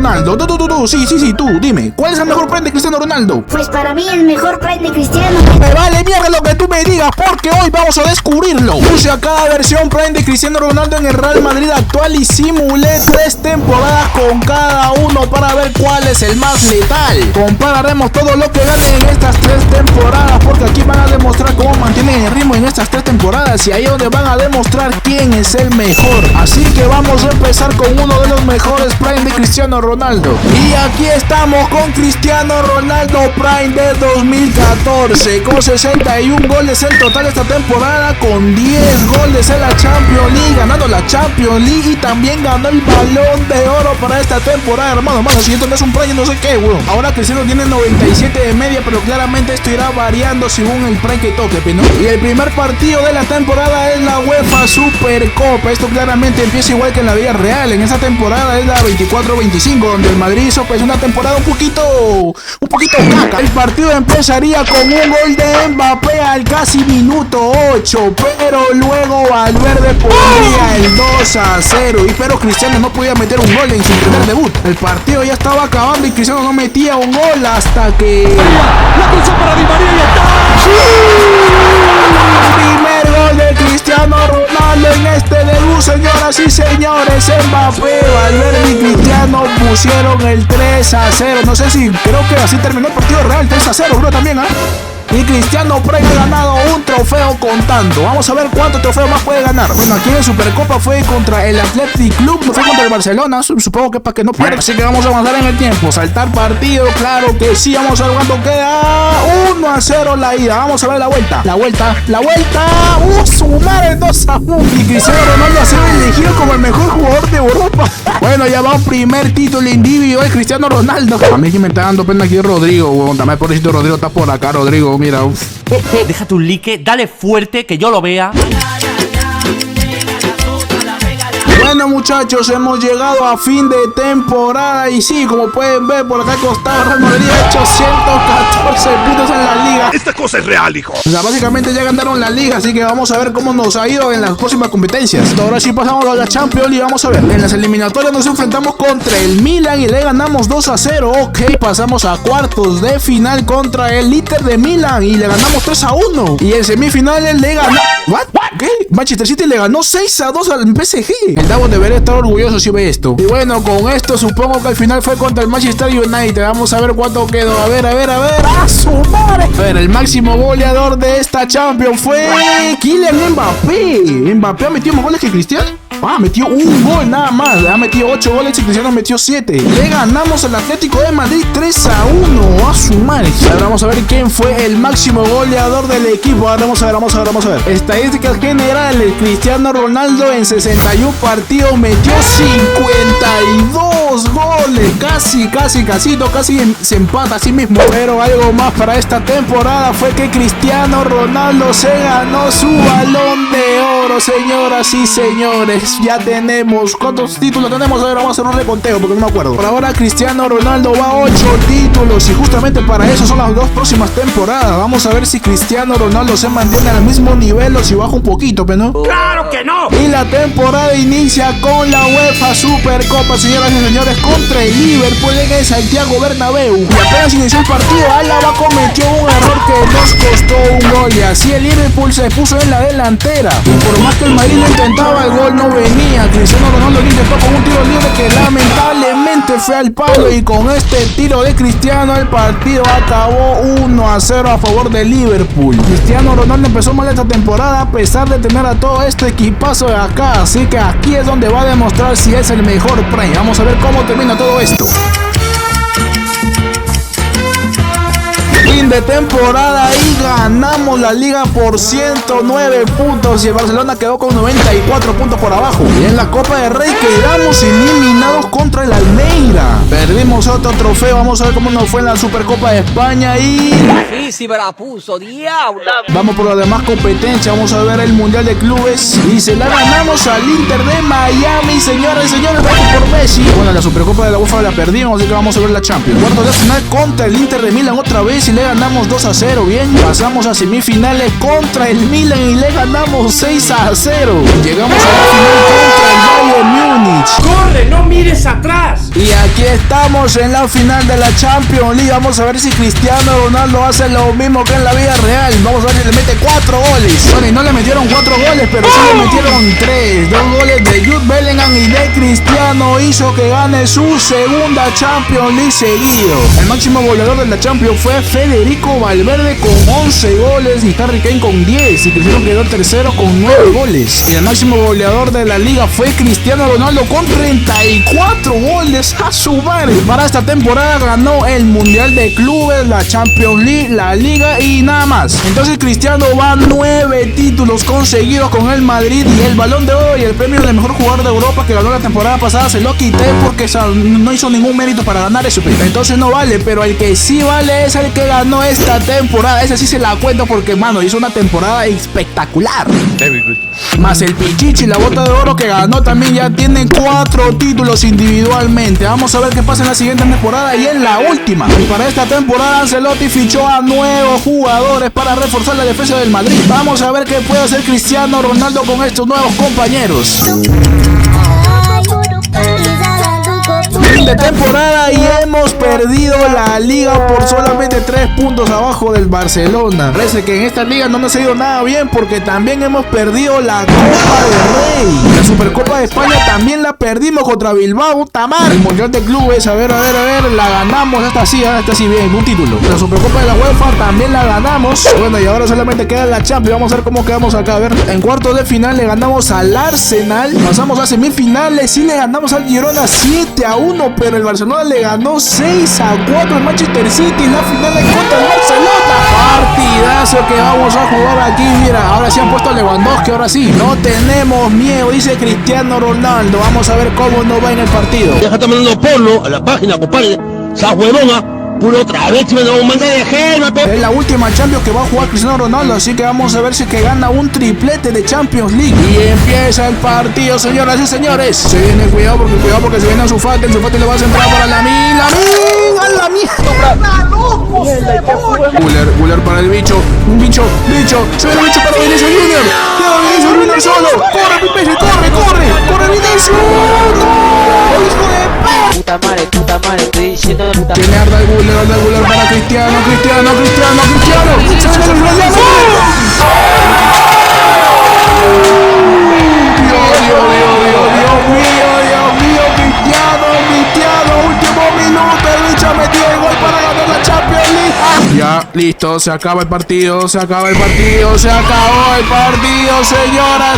Ronaldo. Sí, tú, dime, ¿cuál es el mejor Prime de Cristiano Ronaldo? Pues para mí el mejor Prime de Cristiano. Me vale mierda lo que tú me digas, porque hoy vamos a descubrirlo. Puse a cada versión Prime de Cristiano Ronaldo en el Real Madrid actual y simulé 3 temporadas con cada uno para ver cuál es el más letal. Compararemos todo lo que ganen en estas 3 temporadas, porque aquí van a demostrar cómo mantienen el ritmo en estas 3 temporadas y ahí es donde van a demostrar quién es el mejor. Así que vamos a empezar con uno de los mejores Prime de Cristiano Ronaldo. Y aquí estamos con Cristiano Ronaldo Prime de 2014, con 61 goles en total esta temporada, con 10 goles en la Champions League, ganando la Champions League y también ganó el Balón de Oro para esta temporada, hermano. Si esto no es un Prime, no sé qué, weón. Ahora Cristiano tiene 97 de media, pero claramente esto irá variando según el Prime que toque, ¿no? Y el primer partido de la temporada es la UEFA Supercopa. Esto claramente empieza igual que en la vida real. En esa temporada es la 24-25, donde el Madrid hizo pues una temporada un poquito caca. El partido empezaría con un gol de Mbappé al casi minuto 8, pero luego Valverde pondría el 2-0. Pero Cristiano no podía meter un gol en su primer debut. El partido ya estaba acabando y Cristiano no metía un gol hasta que... ¡La cruzó para Di María y está! Primer gol de Cristiano Ronaldo en este debut, señoras y señores. Mbappé, Valverde y Cristiano pusieron el 3-0. No sé si, creo que así terminó el partido real, 3-0, creo también, Y Cristiano Prime ha ganado un trofeo contando. Vamos a ver cuántos trofeos más puede ganar. Bueno, aquí en Supercopa fue contra el Athletic Club, no fue contra el Barcelona. Supongo que para que no pierda. Así que vamos a avanzar en el tiempo. Saltar partido, claro que sí. Vamos a ver cuánto queda. 1-0 la ida. Vamos a ver la vuelta. La vuelta. Sumar el 2-1. Y Cristiano Ronaldo ha sido elegido como el mejor jugador de Europa. Bueno, ya va un primer título individual Cristiano Ronaldo. A mí que me está dando pena aquí Rodrigo, weón. También pobrecito Rodrigo está por acá, Rodrigo. Mira, Déjate un like, dale fuerte, que yo lo vea. Bueno, muchachos, hemos llegado a fin de temporada y sí, como pueden ver por acá al costado, Real Madrid ha hecho 114 puntos en la liga. Esta cosa es real, hijo. O sea, básicamente ya ganaron la liga, así que vamos a ver cómo nos ha ido en las próximas competencias. Ahora sí pasamos a la Champions League, vamos a ver. En las eliminatorias nos enfrentamos contra el Milan y le ganamos 2-0. Ok, pasamos a cuartos de final contra el Inter de Milán y le ganamos 3-1. Y en semifinales le ganó... ¿What? ¿Qué? Manchester City le ganó 6-2 al PSG. El Davo debería estar orgulloso si ve esto. Y bueno, con esto supongo que al final fue contra el Manchester United. Vamos a ver cuánto quedó. A ver. ¡A su madre! A ver, el máximo goleador de esta Champions fue Kylian Mbappé. Mbappé ha metido más goles que Cristiano. Metió un gol nada más. Ha metido 8 goles y Cristiano metió 7. Le ganamos al Atlético de Madrid 3-1. A su madre. Ahora vamos a ver quién fue el máximo goleador del equipo. Ahora vamos a ver. Estadísticas generales. Cristiano Ronaldo en 61 partidos metió 52 goles. Casi se empata a sí mismo. Pero algo más para esta temporada fue que Cristiano Ronaldo se ganó su Balón de Oro, señoras y señores. Ya tenemos, ¿cuántos títulos tenemos? A ver, vamos a hacer un reconteo porque no me acuerdo. Por ahora Cristiano Ronaldo va a 8 títulos y justamente para eso son las 2 próximas temporadas. Vamos a ver si Cristiano Ronaldo se mantiene al mismo nivel o si baja un poquito, ¿no? ¡Claro que no! Y la temporada inicia con la UEFA Supercopa, señoras y señores, contra el Liverpool en el Santiago Bernabéu. Y apenas inició el partido, Álava cometió un error que nos costó un gol y así el Liverpool se puso en la delantera. Y por más que el Madrid lo intentaba, el gol no venía. Cristiano Ronaldo intentó con un tiro libre que lamentablemente fue al palo y con este tiro de Cristiano el partido acabó 1-0 a favor de Liverpool. Cristiano Ronaldo empezó mal esta temporada a pesar de tener a todo este equipazo de acá, así que aquí es donde va a demostrar si es el mejor Prime. Vamos a ver cómo termina todo esto. Fin de temporada y ganamos la liga por 109 puntos y el Barcelona quedó con 94 puntos por abajo. Y en la Copa de Rey quedamos eliminados contra el Almeida. Perdimos otro trofeo, vamos a ver cómo nos fue en la Supercopa de España y... Sí, me la puso, diablo. Vamos por la demás competencia, vamos a ver el Mundial de Clubes y se la ganamos al Inter de Miami, señoras y señores, vamos por Messi. Bueno, la Supercopa de la UEFA la perdimos, así que vamos a ver la Champions. Cuartos de final contra el Inter de Milán otra vez y le ganamos 2-0, bien. Pasamos a semifinales contra el Milan y le ganamos 6-0. Llegamos a la final contra el Bayern Múnich. ¡Corre, no mires atrás! Y aquí estamos en la final de la Champions League. Vamos a ver si Cristiano Ronaldo hace lo mismo que en la vida real. Vamos a ver si le mete 4 goles. Bueno, y no le metieron 4 goles, pero sí le metieron 3. 2 goles de Jude Bellingham y de Cristiano hizo que gane su segunda Champions League seguido. El máximo goleador de la Champions fue Federico Valverde con 11 goles y Harry Kane con 10. Y Cristiano quedó tercero con 9 goles. Y el máximo goleador de la liga fue Cristiano Ronaldo con 34 goles. A su madre. Para esta temporada ganó el Mundial de Clubes, la Champions League, la Liga y nada más. Entonces Cristiano va a 9 títulos conseguidos con el Madrid y el Balón de Oro y el premio de mejor jugador de Europa que ganó la temporada pasada se lo quité porque no hizo ningún mérito para ganar eso. Entonces no vale, pero el que sí vale es el que ganó esta temporada. Ese sí se la cuento porque, mano, hizo una temporada espectacular. Very good. Más el Pichichi, la bota de oro que ganó también ya tiene 4 títulos individualmente. Vamos a ver qué pasa en la siguiente temporada y en la última. Y para esta temporada Ancelotti fichó a nuevos jugadores para reforzar la defensa del Madrid. Vamos a ver qué puede hacer Cristiano Ronaldo con estos nuevos compañeros. Fin de temporada y hemos perdido la liga por solamente 3 puntos abajo del Barcelona. Parece que en esta liga no nos ha ido nada bien porque también hemos perdido la Copa del Rey. La Supercopa de España también la perdimos contra Bilbao, Tamar. El Mundial de Clubes, a ver, la ganamos. Esta sí bien, un título. La Supercopa de la UEFA también la ganamos. Bueno, y ahora solamente queda la Champions. Vamos a ver cómo quedamos acá. A ver, en cuartos de final le ganamos al Arsenal. Pasamos a semifinales y le ganamos al Girona 7-1. Pero el Barcelona le ganó 6-4 al Manchester City en la final de contra el Barcelona. Partidazo que vamos a jugar aquí. Mira, ahora sí han puesto a Lewandowski, ahora sí. No tenemos miedo, dice Cristiano Ronaldo. Vamos a ver cómo nos va en el partido. Déjate mandando porno a la página, compadre. Esa huevona. Puro otra vez me lo manda de gel, es la última Champions que va a jugar Cristiano Ronaldo, así que vamos a ver si que gana un triplete de Champions League. Y empieza el partido, señoras y señores. Se viene, cuidado porque se viene a su Fati le va a centrar para la Guller para el bicho, se ve el bicho para Vinicius Junior. Queda Vinicius Junior solo. Corre Vinicius. ¡No! ¡Hijo de p! Puta madre, estoy diciendo de puta. Tiene Arda el Guller para Cristiano. Se viene el Dios mío, Cristiano, último minuto, el bicho metió el gol para ganar la Champions League. Ya, listo, se acabó el partido, señoras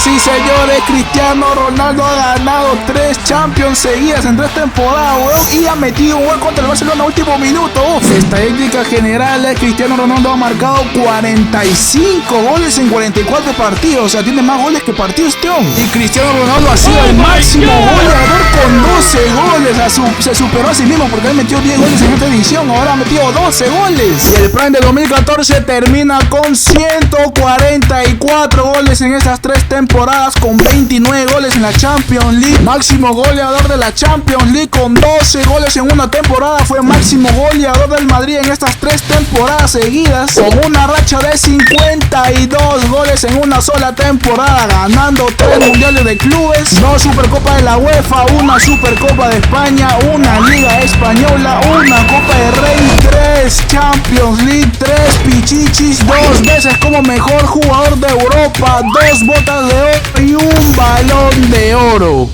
y señores. Cristiano Ronaldo ha ganado 3 Champions seguidas en 3 temporadas, weón, y ha metido un gol contra el Barcelona último minuto. Estadísticas generales, Cristiano Ronaldo ha marcado 45 goles en 44 partidos, o sea, tiene más goles que partidos este hombre. Y Cristiano Ronaldo ha sido el máximo goleador con 12 goles, se superó a sí mismo porque él metió 10 goles en esta edición, ahora ha metido 12 goles. Y el Prime de 2014 termina con 144 goles en estas 3 temporadas, con 29 goles en la Champions League. Máximo goleador de la Champions League con 12 goles en una temporada. Fue máximo goleador del Madrid en estas 3 temporadas seguidas, con una racha de 52 goles en una sola temporada, ganando 3 mundiales de clubes, 2 Supercopa de la UEFA, una Supercopa de España, una Liga Española, una Copa de Rey, 3 Champions League, 3 Pichichis, 2 veces como mejor jugador de Europa, 2 botas de oro y un Balón de Oro.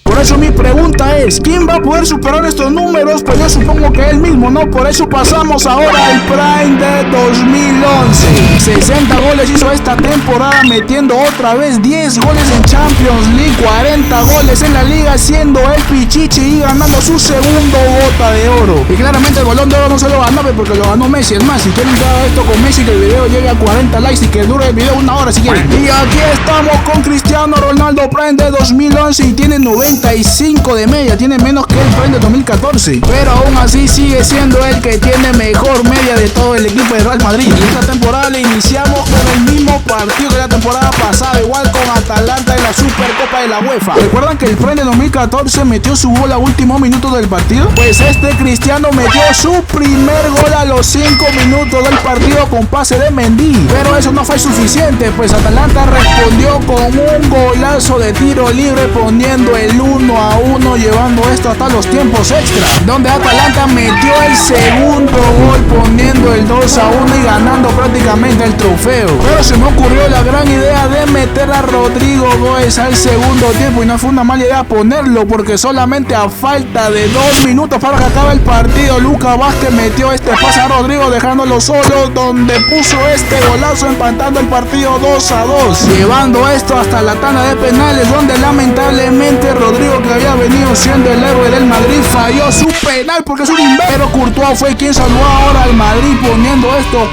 Por eso mi pregunta es, ¿quién va a poder superar estos números? Pues yo supongo que él mismo, ¿no? Por eso pasamos ahora al Prime de 2011. 60 goles hizo esta temporada, metiendo otra vez 10 goles en Champions League, 40 goles en la Liga, siendo el Pichichi y ganando su segundo bota de oro. Y claramente el Balón de Oro no se lo ganó porque lo ganó Messi. Es más, si quieren que haga esto con Messi, que el video llegue a 40 likes y que dure el video 1 hora si quieren. Y aquí estamos con Cristiano Ronaldo Prime de 2011 y tiene 95 de media, tiene menos que el Prime de 2014, pero aún así sigue siendo el que tiene mejor media de todo el equipo de Real Madrid. Y esta temporada le iniciamos con el mismo partido que la temporada pasada, igual con Atalanta en la Supercopa de la UEFA. ¿Recuerdan que el Prime de 2014 metió su gol a último minuto del partido? Pues este Cristiano metió su primer gol a los 5 minutos del partido con pase de Mendy, pero eso no fue suficiente, pues Atalanta respondió con un golazo de tiro libre poniendo el 1 1-1, llevando esto hasta los tiempos extra, donde Atalanta metió el segundo gol poniendo el 2-1 y ganando prácticamente el trofeo. Pero se me ocurrió la gran idea de meter a Rodrigo Góez al segundo tiempo, y no fue una mala idea ponerlo, porque solamente a falta de 2 minutos para que acabe el partido, Lucas Vázquez metió este pase a Rodrigo dejándolo solo, donde puso este golazo empatando el partido 2-2, llevando esto hasta la tanda de penales, donde lamentablemente Rodrigo, que había venido siendo el héroe del Madrid, falló su penal porque es un imbécil. Pero Courtois fue quien salvó ahora al Madrid poniendo esto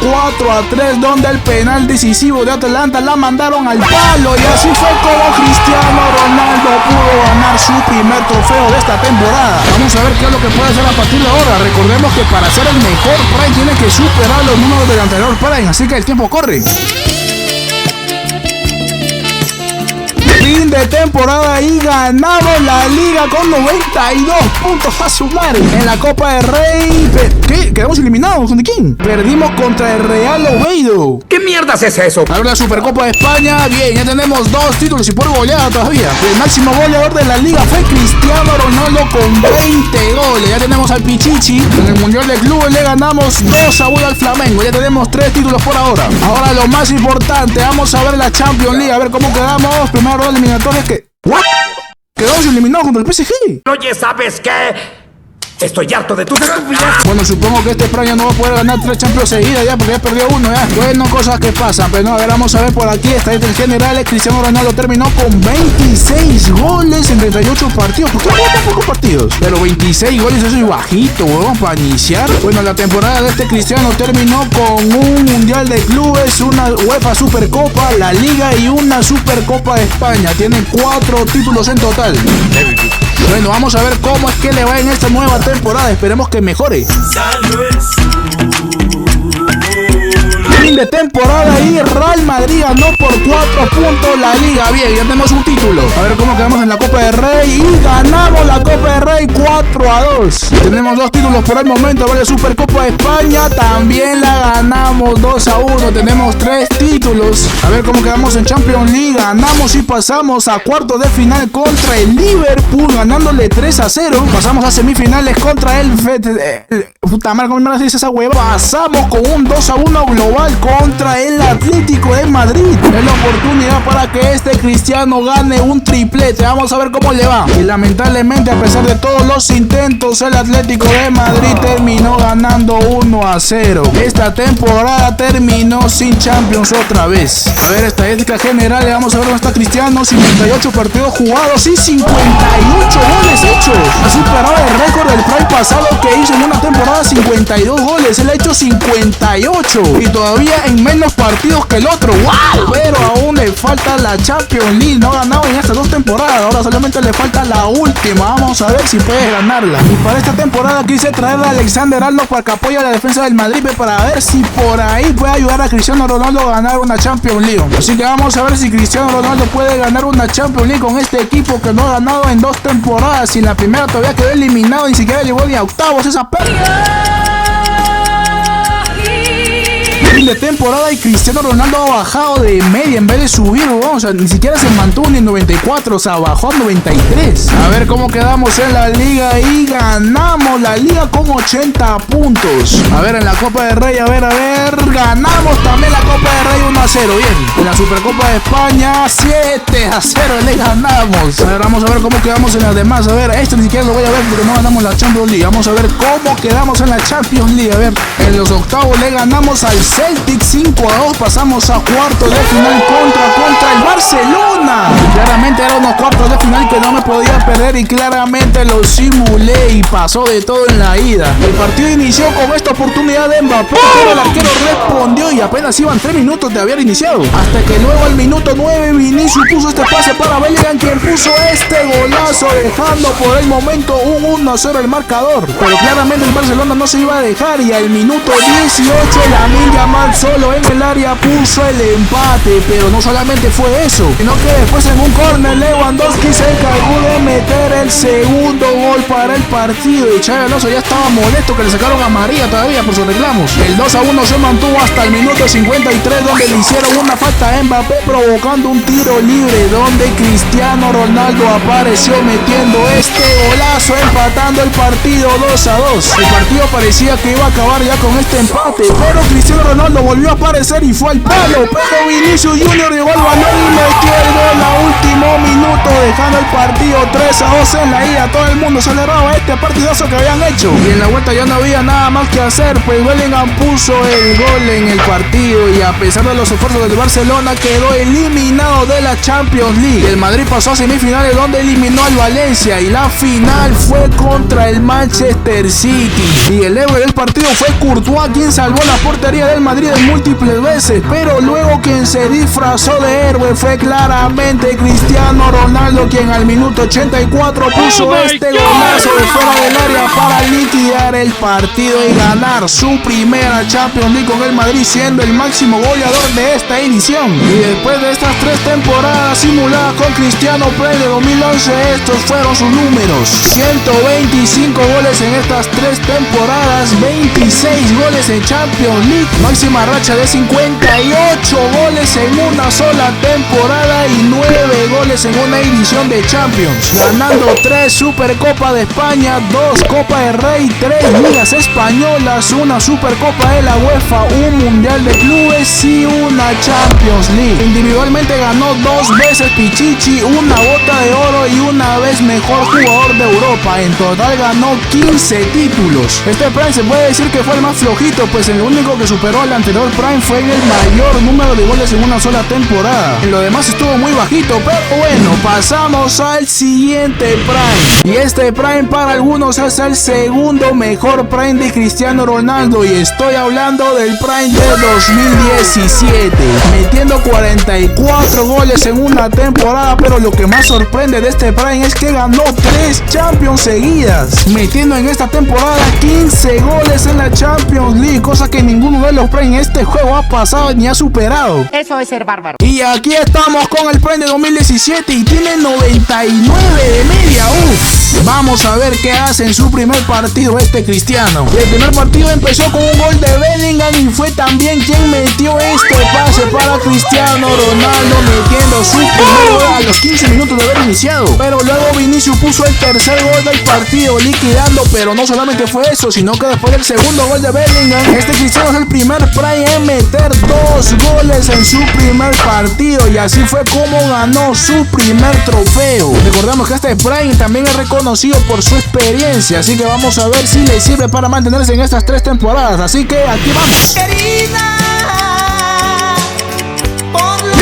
4-3, donde el penal decisivo de Atalanta la mandaron al palo, y así fue como Cristiano Ronaldo pudo ganar su primer trofeo de esta temporada. Vamos a ver qué es lo que puede hacer a partir de ahora. Recordemos que para ser el mejor Prime tiene que superar los números del anterior Prime, así que el tiempo corre. Fin de temporada y ganamos la liga con 92 puntos a sumar. En la Copa del Rey, ¿qué? ¿Quedamos eliminados? ¿De quién? Perdimos contra el Real Oviedo. ¿Qué mierdas es eso? Ahora la Supercopa de España, bien, ya tenemos 2 títulos y por goleada todavía. El máximo goleador de la liga fue Cristiano Ronaldo con 20 goles. Ya tenemos al Pichichi. En el Mundial de Clubes le ganamos 2-1 al Flamengo. Ya tenemos 3 títulos por ahora. Ahora lo más importante, vamos a ver la Champions League, a ver cómo quedamos. Primero eliminatorias que... ¿What? Quedamos eliminados contra el PSG. Oye, ¿sabes qué? Estoy harto de tus estupideces. Bueno, supongo que este Prime no va a poder ganar 3 Champions seguidas ya, porque ya perdió uno ya. Bueno, cosas que pasan, pero no, a ver, vamos a ver por aquí. Estadísticas generales, Cristiano Ronaldo terminó con 26 goles en 38 partidos. ¿Por qué no tan pocos partidos? Pero 26 goles, eso es bajito, weón, para iniciar. Bueno, la temporada de este Cristiano terminó con un Mundial de Clubes, una UEFA Supercopa, la Liga y una Supercopa de España. Tiene 4 títulos en total. Bueno, vamos a ver cómo es que le va en esta nueva temporada. Esperemos que mejore. Fin de temporada y Real Madrid ganó por 4 puntos la liga. Bien, ya tenemos un título. A ver cómo quedamos en la Copa del Rey. Y ganamos la Copa del Rey 4-2. Tenemos 2 títulos por el momento. Vale, Supercopa de España también la ganamos 2-1. Tenemos 3 títulos. A ver cómo quedamos en Champions League. Ganamos y pasamos a cuartos de final contra el Liverpool, ganándole 3-0. Pasamos a semifinales contra el puta madre, ¿cómo me dice esa hueva? Pasamos con un 2-1 global contra el Atlético de Madrid. Es la oportunidad para que este Cristiano gane un triplete. Vamos a ver cómo le va. Y lamentablemente, a pesar de todos los intentos, el Atlético de Madrid terminó ganando 1-0. Esta temporada terminó sin Champions otra vez. A ver, estadística general, vamos a ver dónde está Cristiano. 58 partidos jugados y 58 goles hechos. Ha superado el récord del Prime pasado, que hizo en una temporada 52 goles. Él ha hecho 58 y todavía en menos partidos que el otro. ¡Wow! Pero aún le falta la Champions League. No ha ganado en estas 2 temporadas. Ahora solamente le falta la última. Vamos a ver si puede ganarla. Y para esta temporada quise traer a Alexander Arnold para que apoye a la defensa del Madrid, para ver si por ahí puede ayudar a Cristiano Ronaldo a ganar una Champions League. Así que vamos a ver si Cristiano Ronaldo puede ganar una Champions League con este equipo que no ha ganado en 2 temporadas. Y en la primera todavía quedó eliminado. Ni siquiera llegó ni a octavos esa fin de temporada y Cristiano Ronaldo ha bajado de media en vez de subir, o sea, ni siquiera se mantuvo ni en 94, o sea, bajó a 93. A ver cómo quedamos en la liga y ganamos la liga con 80 puntos. A ver, en la Copa del Rey, a ver, ganamos también la Copa del Rey 1-0, bien. En la Supercopa de España 7-0 le ganamos. A ver, vamos a ver cómo quedamos en las demás. A ver, esto ni siquiera lo voy a ver porque no ganamos la Champions League. Vamos a ver cómo quedamos en la Champions League. A ver, en los octavos le ganamos al Celtic 5-2, pasamos a cuartos de final contra el Barcelona. Claramente eran unos cuartos de final que no me podía perder y claramente lo simulé y pasó de todo en la ida. El partido inició con esta oportunidad de Mbappé, pero el arquero respondió y apenas iban 3 minutos de haber iniciado. Hasta que luego al minuto 9 Vinicius puso este pase para Bellingham, quien puso este golazo, dejando por el momento un 1-0 el marcador. Pero claramente el Barcelona no se iba a dejar y al minuto 18 Lamine Yamal Ronald solo en el área puso el empate, pero no solamente fue eso, sino que después en un córner Lewandowski se encargó de meter el segundo gol para el partido y Xabi Alonso ya estaba molesto que le sacaron a María todavía por sus reclamos. El 2-1 se mantuvo hasta el minuto 53, donde le hicieron una falta a Mbappé provocando un tiro libre, donde Cristiano Ronaldo apareció metiendo este golazo, empatando el partido 2-2. El partido parecía que iba a acabar ya con este empate, pero Cristiano Ronaldo volvió a aparecer y fue al palo, pero Vinicius Junior llegó al balón y metió el gol a último minuto, dejando el partido 3-2 en la ida. Todo el mundo celebraba este partidazo que habían hecho y en la vuelta ya no había nada más que hacer, pues Bellingham puso el gol en el partido y a pesar de los esfuerzos del Barcelona quedó eliminado de la Champions League. El Madrid pasó a semifinales donde eliminó al Valencia y la final fue contra el Manchester City. Y el héroe del partido fue Courtois, quien salvó la portería del Madrid en múltiples veces, pero luego quien se disfrazó de héroe fue claramente Cristiano Ronaldo, quien al minuto 84 puso este golazo de fuera del área para liquidar el partido y ganar su primera Champions League con el Madrid, siendo el máximo goleador de esta edición. Y después de estas 3 temporadas simuladas con Cristiano Prime de 2011, estos fueron sus números: 125 goles en estas 3 temporadas, 26 goles en Champions League, máxima racha de 58 goles en una sola temporada y 9 goles en una edición de Champions, ganando 3 Supercopa de España, 2 Copa de Rey, 3 Ligas Españolas, una Supercopa de la UEFA, un Mundial de Clubes y una Champions League. Individualmente ganó 2 veces Pichichi, una Bota de Oro y una vez mejor jugador de Europa. En total ganó 15 títulos. Este Prime se puede decir que fue el más flojito, pues el único que superó al anterior Prime fue el mayor número de goles en una sola temporada. En lo demás estuvo muy bajito, pero bueno, pasamos al siguiente Prime. Y este Prime para algunos es el segundo mejor Prime de Cristiano Ronaldo, y estoy hablando del Prime de 2017, metiendo 44 goles en una temporada, pero lo que más sorprende de este Prime es que ganó 3 Champions seguidas, metiendo en esta temporada 15 goles en la Champions League, cosa que ninguno de los Prime en este juego ha pasado ni ha superado. Eso es ser bárbaro. Y aquí estamos con el Prime de 2017 y tiene 99 de media. Vamos a ver qué hace en su primer partido este Cristiano. El primer partido empezó con un gol de Bellingham y fue también quien metió este pase para Cristiano Ronaldo, metiendo su primer gol a los 15 minutos de haber iniciado. Pero luego Vinicius puso el tercer gol del partido, liquidando, pero no solamente fue eso, sino que después del segundo gol de Bellingham, este Cristiano es el primer Prime en meter 2 goles en su primer partido, y así fue como ganó su primer trofeo. Recordamos que este Prime también es reconocido por su experiencia, así que vamos a ver si le sirve para mantenerse en estas 3 temporadas. Así que aquí vamos.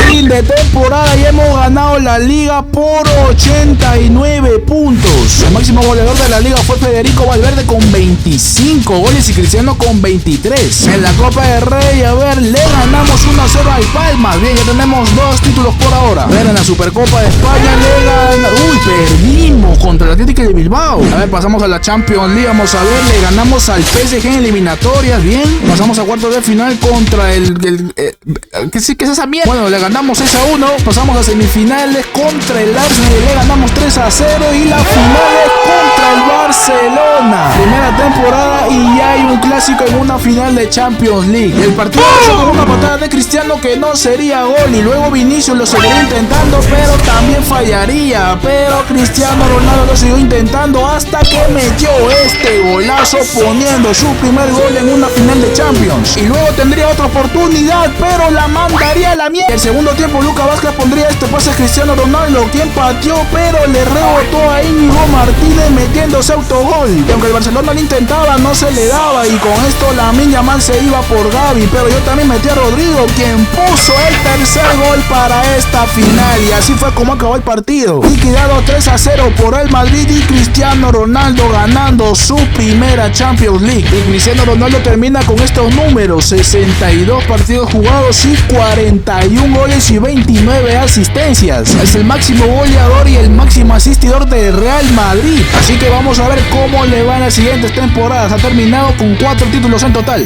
Fin de temporada y hemos ganado la liga por 89 puntos. El máximo goleador de la liga fue Federico Valverde con 25 goles y Cristiano con 23. En la Copa de Rey, a ver, le ganamos 1-0 al Palmas. Bien, ya tenemos 2 títulos por ahora. A ver, en la Supercopa de España le ganamos. Perdimos contra el Atlético de Bilbao. A ver, pasamos a la Champions League. Vamos a ver, le ganamos al PSG en eliminatorias. Bien, pasamos a cuartos de final contra ¿qué es esa mierda? Bueno, le ganamos 6-1, pasamos a semifinales contra el Arsenal y le ganamos 3-0, y la final es contra el Barcelona. Primera temporada y ya hay un clásico en una final de Champions League. El partido empezó con una patada de Cristiano que no sería gol, y luego Vinicius lo seguiría intentando, pero también fallaría. Pero Cristiano Ronaldo lo siguió intentando hasta que metió este golazo, poniendo su primer gol en una final de Champions. Y luego tendría otra oportunidad, pero la mandaría a la mierda. El segundo tiempo Lucas Vázquez pondría este pase a Cristiano Ronaldo, quien pateó, pero le rebotó a Íñigo Martínez metiéndose autogol. Y aunque el Barcelona lo intentaba, no se le daba, y con esto Lamine Yamal se iba por Gavi, pero yo también metí a Rodrigo, quien puso el tercer gol para esta final, y así fue como acabó el partido. Liquidado 3-0 por el Madrid y Cristiano Ronaldo ganando su primera Champions League. Y Cristiano Ronaldo termina con estos números: 62 partidos jugados y 41 goles y 29 asistencias. Es el máximo goleador y el máximo asistidor de Real Madrid. Así que vamos a ver cómo le va en las siguientes temporadas. Ha terminado con 4 títulos en total.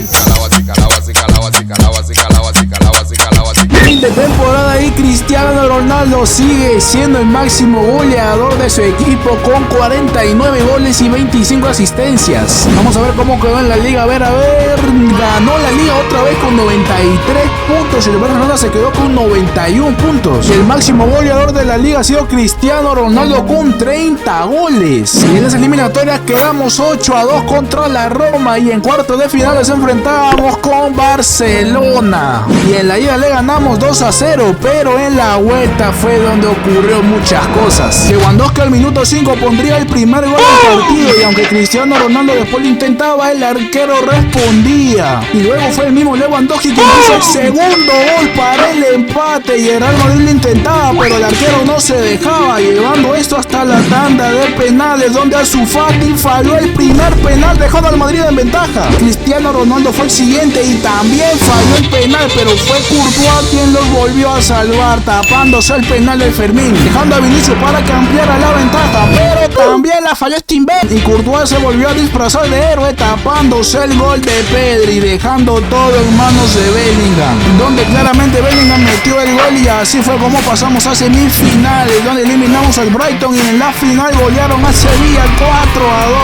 Fin de temporada y Cristiano Ronaldo sigue siendo el máximo goleador de su equipo con 49 goles y 25 asistencias. Vamos a ver cómo quedó en la liga. A ver, ganó la liga otra vez con 93 puntos y el Barcelona se quedó con 91 puntos. Y el máximo goleador de la liga ha sido Cristiano Ronaldo con 30 goles. Y en las eliminatorias quedamos 8-2 contra la Roma y en cuartos de final nos enfrentábamos con Barcelona. Y en la ida le ganamos 2-0, pero en la vuelta fue donde ocurrió muchas cosas. Lewandowski al minuto 5 pondría el primer gol del partido y aunque Cristiano Ronaldo después lo intentaba, el arquero respondía. Y luego fue el mismo Lewandowski que hizo el segundo gol para el empate y el Real Madrid lo intentaba, pero el arquero no se dejaba, llevando esto hasta la tanda de penales donde Ansu Fati falló el primer penal dejando al Madrid en ventaja. Cristiano Ronaldo fue el siguiente y también falló el penal, pero fue Courtois quien los volvió a salvar, tapándose el penal de Fermín, dejando a Vinicius para que ampliara la ventaja, pero también la falló Steamberg y Courtois se volvió a disfrazar de héroe, tapándose el gol de Pedri, dejando todo en manos de Bellingham, donde claramente Bellingham metió el gol y así fue como pasamos a semifinales, donde eliminamos al Brighton y en la final golearon a Sevilla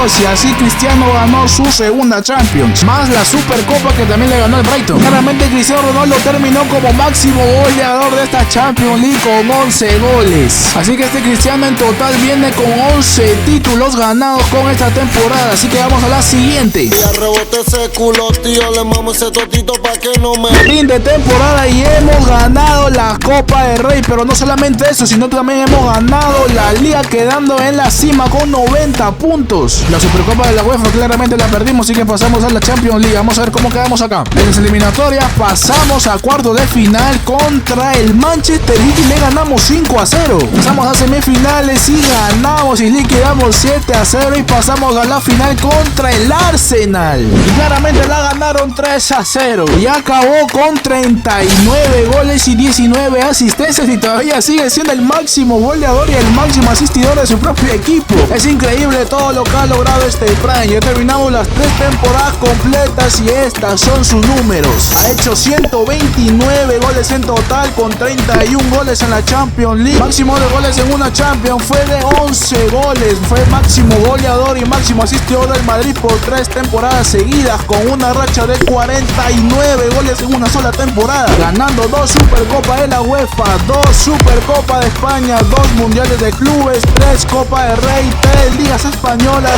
4-2 y así Cristiano ganó su segunda Champions, más la Supercopa que también le ganó al Brighton. Claramente Cristiano Ronaldo terminó como máximo goleador de esta Champions League con 11 goles, así que este Cristiano en total viene con 11 títulos ganados con esta temporada, así que vamos a la siguiente. Ya rebote ese culo, tío, le mamo ese totito pa' que no me... Fin de temporada y hemos ganado la Copa del Rey, pero no solamente eso, sino que también hemos ganado la Liga quedando en la cima con 90 puntos. La Supercopa de la UEFA claramente la perdimos, así que pasamos a la Champions League. Vamos a ver cómo quedamos acá. En las eliminatorias pasamos a cuartos de final contra el Manchester City, le ganamos 5-0. Pasamos a semifinales y ganamos y liquidamos 7-0 y pasamos a la final contra el Arsenal. Y claramente la ganaron 3-0 y acabó con 39 goles y 19 asistencias y todavía sigue siendo el máximo goleador y el máximo asistidor de su propio equipo. Es increíble todo lo que ha logrado este Prime. Ya terminamos las 3 temporadas completas y estas son sus números. Ha hecho 129 goles en total con 31 goles en la Champions League. Máximo de goles en una Champions fue de 11 goles. Fue máximo goleador y máximo asistidor del Madrid por 3 temporadas seguidas con una racha de 49 goles en una sola temporada, ganando 2 Supercopas de la UEFA, 2 Supercopa de España, 2 Mundiales de Clubes, 3 Copa de Rey, 3 Ligas Españolas,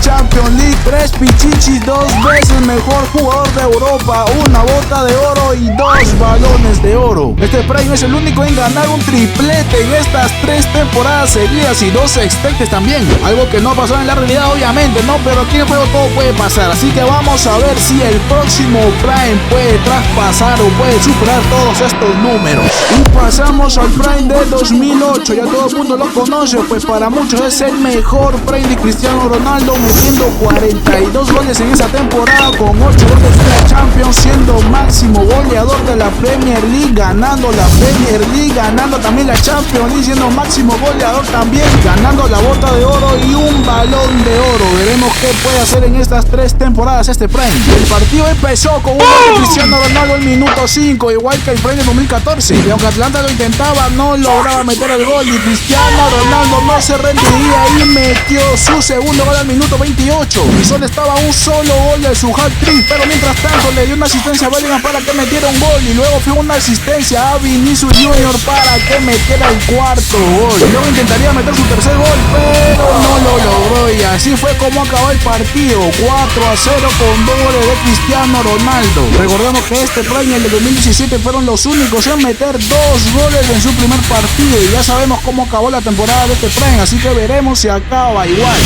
3 Champions League, 3 Pichichis, 2 veces mejor jugador de Europa, una bota de oro y 2 balones de oro. Este Prime es el único en ganar un triplete en estas 3 temporadas seguidas y 2 sextetes también, algo que no pasó en la realidad obviamente, ¿no? Pero aquí en el juego todo puede pasar, así que vamos a ver si el próximo Prime puede traspasar o puede superar todos estos números. Y pasamos al Prime de 2008, ya todo el mundo lo conoce, pues para muchos es el mejor Prime de Cristiano Ronaldo, metiendo 42 goles en esa temporada con 8 goles de la Champions, siendo máximo goleador de la Premier League, ganando la Premier League, ganando también la Champions League, siendo máximo goleador también, ganando la bota de oro y un balón de oro. Veremos qué puede hacer en estas 3 temporadas este Prime. El partido empezó con un gol de Cristiano Ronaldo al minuto 5, igual que el Prime de 2014, y aunque Atlanta lo intentaba, no lograba meter el gol y Cristiano Ronaldo no se rendiría y metió su segundo gol al minuto 28 y solo estaba un solo gol de su hat-trick, pero mientras tanto le dio una asistencia a Bellingham para que metiera un gol y luego fue una asistencia a Vinicius Junior para que metiera el cuarto gol y luego intentaría meter su tercer gol, pero no lo logró y así fue como acabó el partido, 4-0 con 2 goles de Cristiano Ronaldo. Recordemos que este Prime y el de 2017 fueron los únicos en meter 2 goles en su primer partido y ya sabemos cómo acabó la temporada de este Prime, así que veremos si acaba igual.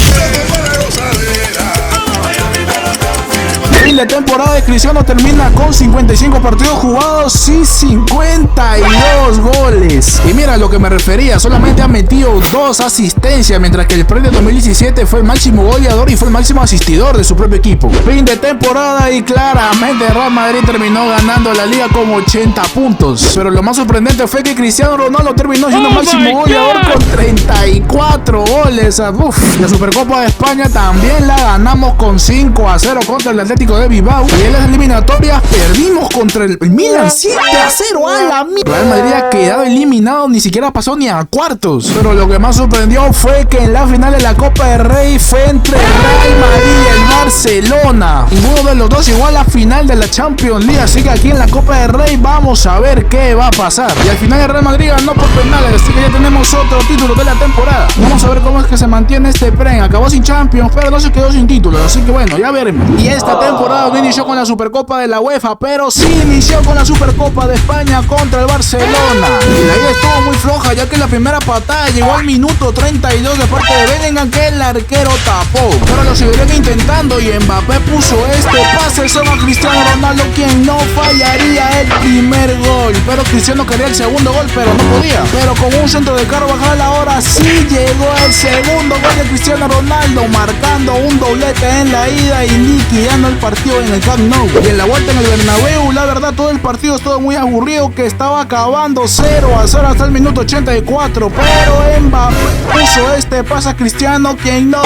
Fin de temporada de Cristiano termina con 55 partidos jugados y 52 goles. Y mira a lo que me refería, solamente ha metido 2 asistencias, mientras que el Prime de 2017 fue el máximo goleador y fue el máximo asistidor de su propio equipo. Fin de temporada y claramente Real Madrid terminó ganando la liga con 80 puntos. Pero lo más sorprendente fue que Cristiano Ronaldo terminó siendo máximo goleador con 34 goles. La Supercopa de España también la ganamos con 5-0 contra el Atlético de de Bilbao. Y en las eliminatorias perdimos contra el Milan 7-0 a la mierda. Real Madrid ha quedado eliminado, ni siquiera pasó ni a cuartos. Pero lo que más sorprendió fue que en la final de la Copa del Rey fue entre el Real Madrid y el Barcelona. Ninguno de los dos llegó a la final de la Champions League, así que aquí en la Copa del Rey vamos a ver qué va a pasar. Y al final el Real Madrid ganó por penales, así que ya tenemos otro título de la temporada. Vamos a ver cómo es que se mantiene este Prem. Acabó sin Champions, pero no se quedó sin títulos, así que bueno, ya veremos. Y esta temporada no inició con la Supercopa de la UEFA, pero sí inició con la Supercopa de España contra el Barcelona. Y la ida estuvo muy floja, ya que la primera patada llegó al minuto 32 de parte de Bellingham, que el arquero tapó. Pero lo siguieron intentando y Mbappé puso este pase solo a Cristiano Ronaldo, quien no fallaría el primer gol. Pero Cristiano quería el segundo gol, pero no podía. Pero con un centro de Carvajal ahora sí llegó el segundo gol de Cristiano Ronaldo, marcando un doblete en la ida y liquidando el partido en el Camp Nou. Y en la vuelta en el Bernabéu, la verdad todo el partido estuvo muy aburrido, que estaba acabando 0-0 hasta el minuto 84. Pero Mbappé puso este pase a Cristiano, quien no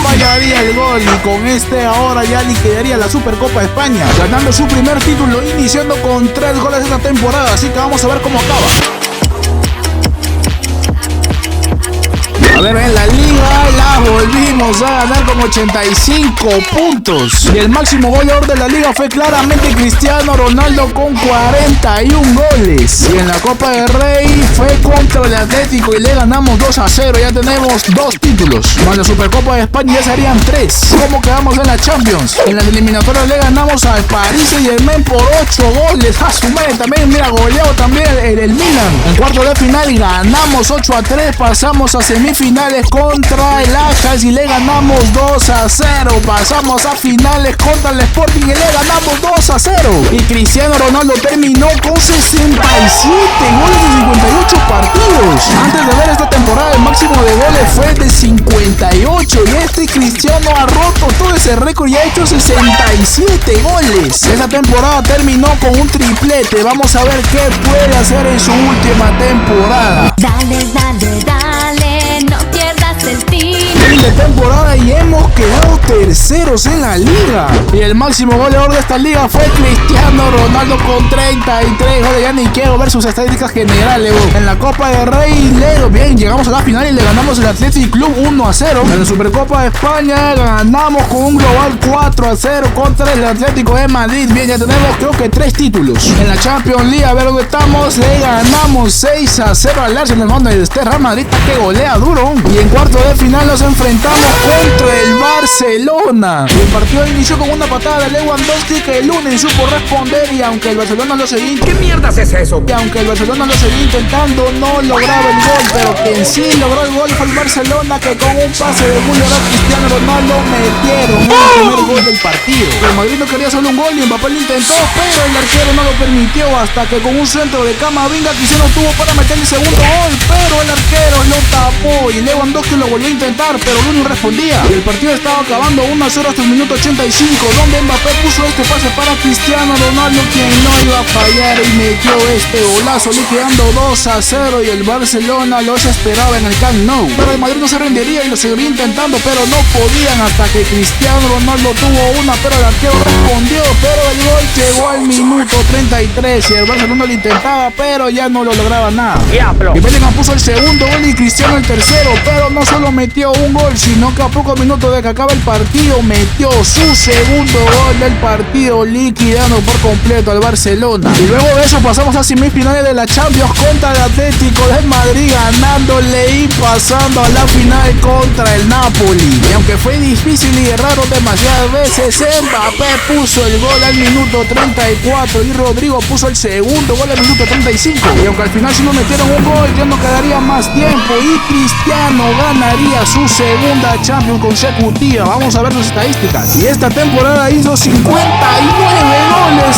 fallaría el gol, y con este ahora ya liquidaría la Supercopa de España, ganando su primer título, iniciando con 3 goles esta temporada. Así que vamos a ver cómo acaba. A ver, en la liga la volvimos a ganar con 85 puntos. Y el máximo goleador de la liga fue claramente Cristiano Ronaldo con 41 goles. Y en la Copa del Rey fue contra el Atlético y le ganamos 2-0. Ya tenemos 2 títulos. Con la Supercopa de España ya serían 3. ¿Cómo quedamos en la Champions? En las eliminatorias le ganamos al Paris Saint-Germain por 8 goles. A su madre, también, mira, goleado también el Milan. En cuarto de final ganamos 8-3. Pasamos a semifinales contra el Ajax y le ganamos 2-0. Pasamos a finales contra el Sporting y le ganamos 2-0. Y Cristiano Ronaldo terminó con 67 goles en 58 partidos. Antes de ver esta temporada, el máximo de goles fue de 58. Y este Cristiano ha roto todo ese récord y ha hecho 67 goles. Esta temporada terminó con un triplete. Vamos a ver qué puede hacer en su última temporada. Dale, dale, dale, no pierdas el tino. Fin de temporada y hemos quedado terceros en la liga. Y el máximo goleador de esta liga fue Cristiano Ronaldo con 33 goles. Ya ni quiero ver sus estadísticas generales. En la Copa de Rey, bien, llegamos a la final y le ganamos al Athletic Club 1-0. En la Supercopa de España ganamos con un global 4-0 contra el Atlético de Madrid. Bien, ya tenemos creo que 3 títulos. En la Champions League, a ver dónde estamos, le ganamos 6-0 al Arsenal, donde este Real Madrid que golea duro. Y en cuarto de final nos enfrentamos contra el Barcelona. Y el partido inició con una patada de Lewandowski que el lunes supo responder, y aunque el Barcelona lo seguía ¿Qué mierdas es eso? intentando, no lograba el gol, pero quien sí logró el gol fue el Barcelona, que con un pase de Julio a Cristiano Ronaldo metieron el primer gol del partido. El Madrid no quería solo un gol y Mbappé lo intentó, pero el arquero no lo permitió, hasta que con un centro de Camavinga Cristiano tuvo para meter el segundo gol, pero el arquero lo tapó y Lewandowski lo volvió a intentar, pero no respondía. Y el partido estaba acabando 1-0 hasta el minuto 85, donde Mbappé puso este pase para Cristiano Ronaldo, quien no iba a fallar, y metió este golazo, liquidando 2-0, y el Barcelona los esperaba en el Camp Nou. Pero el Madrid no se rendiría y lo seguiría intentando, pero no podían, hasta que Cristiano Ronaldo tuvo una, pero el arquero respondió, pero el gol llegó al minuto 33 y el Barcelona lo intentaba, pero ya no lo lograba nada. Diablo. Y Bellingham puso el segundo gol y Cristiano el tercero, pero no solo metió un gol, sino que a pocos minutos de que acaba el partido metió su segundo gol del partido, liquidando por completo al Barcelona. Y luego de eso pasamos a semifinales de la Champions contra el Atlético de Madrid, ganándole y pasando a la final contra el Napoli. Y aunque fue difícil y erraron demasiadas veces, Mbappé puso el gol al minuto 34 y Rodrigo puso el segundo gol al minuto 35. Y aunque al final si no metieron un gol, ya no quedaría más tiempo y Cristiano ganaría su segunda Champions consecutiva. Vamos a ver sus estadísticas. Y esta temporada hizo 59 goles.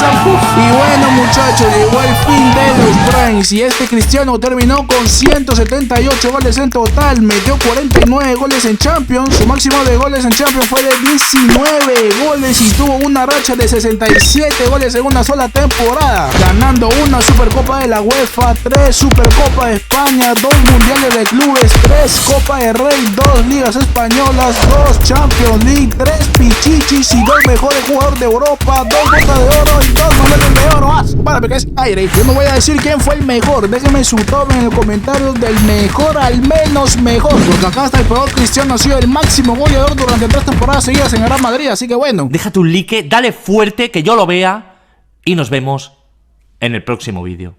Y bueno, muchachos, llegó el fin de los Brains. Y este Cristiano terminó con 178 goles en total. Metió 49 goles en Champions. Su máximo de goles en Champions fue de 19 goles y tuvo una racha de 67 goles en una sola temporada, ganando una Supercopa de la UEFA, 3 Supercopa de España, 2 Mundiales de Clubes, 3 Copa de Rey, 2 Ligas Españolas, 2 Champions League Messi, 3 pichichis y 2 mejores jugadores de Europa, 2 botas de oro y 2 balones de oro. Para que es aire. Yo no voy a decir quién fue el mejor. Déjenme su top en los comentarios del mejor al menos mejor. Porque acá está el peor. Cristiano ha sido el máximo goleador durante 3 temporadas seguidas en el Real Madrid. Así que bueno. Deja tu like, dale fuerte, que yo lo vea. Y nos vemos en el próximo vídeo.